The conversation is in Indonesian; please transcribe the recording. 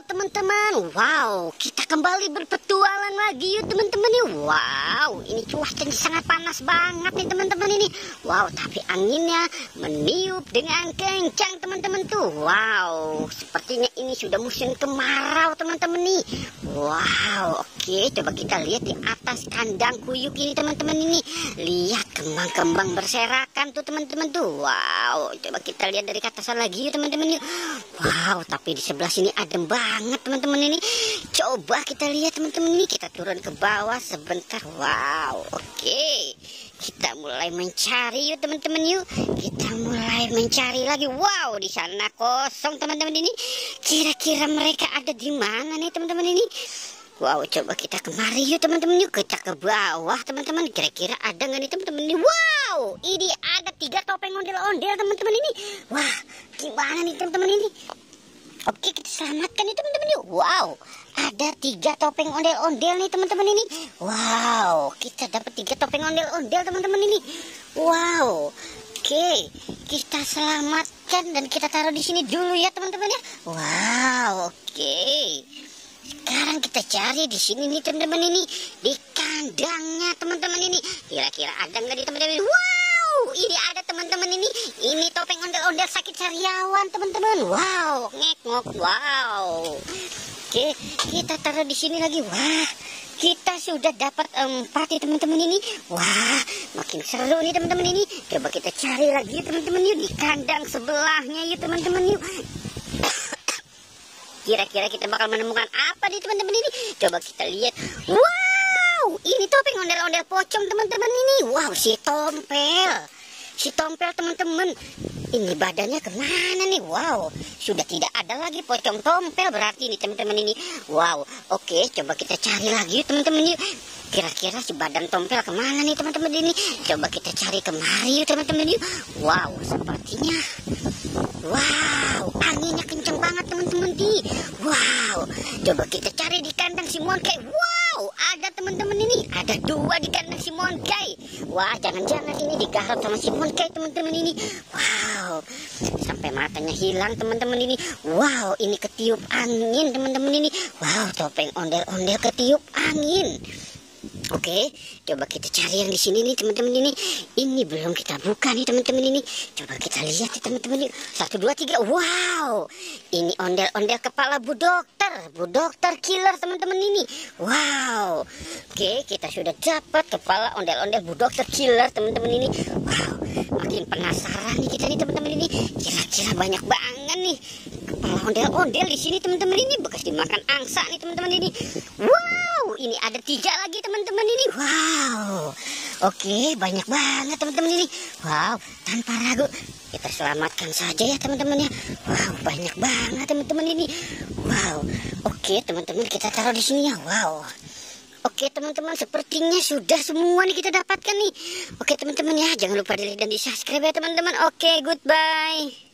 teman-teman. Wow, kita kembali berpetualang lagi yuk teman-teman nih. Wow, ini cuacanya sangat panas banget nih teman-teman ini. Wow, tapi anginnya meniup dengan kencang teman-teman tuh. Wow, sepertinya ini sudah musim kemarau teman-teman nih. Wow, oke, coba kita lihat di atas kandang kuyuk ini teman-teman ini. Lihat kembang-kembang berserakan tuh teman-teman tuh. Wow, coba kita lihat dari atasan lagi yuk teman-teman yuk. Wow, tapi di sebelah sini adem banget teman-teman ini. Coba kita lihat teman-teman ini, kita turun ke bawah sebentar. Wow, oke. Kita mulai mencari yuk teman-teman yuk. Kita mulai mencari lagi. Wow, di sana kosong teman-teman ini. Kira-kira mereka ada di mana nih teman-teman ini? Wow, coba kita kemari yuk teman-teman yuk. Kita ke bawah teman-teman. Kira-kira ada nggak nih teman-teman ini? Wow, ini ada 3 topeng ondel-ondel teman-teman ini. Wah, gimana nih teman-teman ini? Oke, kita selamatkan nih teman-teman yuk. Wow, ada 3 topeng ondel-ondel nih teman-teman ini. Wow, kita dapat 3 topeng ondel-ondel teman-teman ini. Wow, oke, kita selamatkan dan kita taruh di sini dulu ya teman-teman ya. Wow, oke. Sekarang kita cari di sini nih teman-teman ini, di kandangnya teman-teman ini. Kira-kira ada nggak di teman-teman ini? Wow, ini ada teman-teman ini. Ini topeng ondel-ondel sakit sariawan teman-teman. Wow, ngek-ngok. Wow. Oke, kita taruh di sini lagi. Wah, kita sudah dapat 4 nih teman-teman ini. Wah, makin seru nih teman-teman ini. Coba kita cari lagi teman-teman yuk di kandang sebelahnya yuk teman-teman yuk. Kira-kira kita bakal menemukan apa nih teman-teman ini? Coba kita lihat. Wow, ini topeng ondel-ondel pocong teman-teman ini. Wow, si Tompel. Si Tompel teman-teman. Ini badannya kemana nih? Wow, sudah tidak ada lagi pocong Tompel berarti ini teman-teman ini. Wow, oke, coba kita cari lagi teman-teman yuk. Kira-kira si badan Tompel kemana nih teman-teman ini? Coba kita cari kemari yuk teman-teman yuk. Wow, sepertinya. Wow, anginnya kenceng banget teman-teman nih. Wow, coba kita cari di kandang si Monkey. Wow, ada teman-teman ini. Ada 2 di kandang si Monkey. Wah, jangan-jangan ini digarap sama si Monkey teman-teman ini. Wow, sampai matanya hilang teman-teman ini. Wow, ini ketiup angin teman-teman ini. Wow, topeng ondel-ondel ketiup angin. Oke, coba kita cari yang di sini nih teman-teman ini. Ini belum kita buka nih teman-teman ini. Coba kita lihat nih teman-teman ini. 1, 2, 3. Wow, ini ondel-ondel kepala Bu Dokter killer teman-teman ini. Wow, oke, kita sudah dapat kepala ondel-ondel Bu Dokter killer teman-teman ini. Wow, makin penasaran nih kita nih teman-teman ini. Kira-kira banyak banget nih kepala ondel-ondel di sini teman-teman ini, bekas dimakan angsa nih teman-teman ini. Wow, ini ada 3 lagi teman-teman ini. Wow, oke, banyak banget teman-teman ini. Wow, tanpa ragu kita selamatkan saja ya teman-teman ya. Wow, banyak banget teman-teman ini. Wow, oke teman-teman, kita taruh di sini ya. Wow, oke teman-teman, sepertinya sudah semua nih kita dapatkan nih. Oke teman-teman ya, jangan lupa di like dan di subscribe ya teman-teman. Oke, goodbye.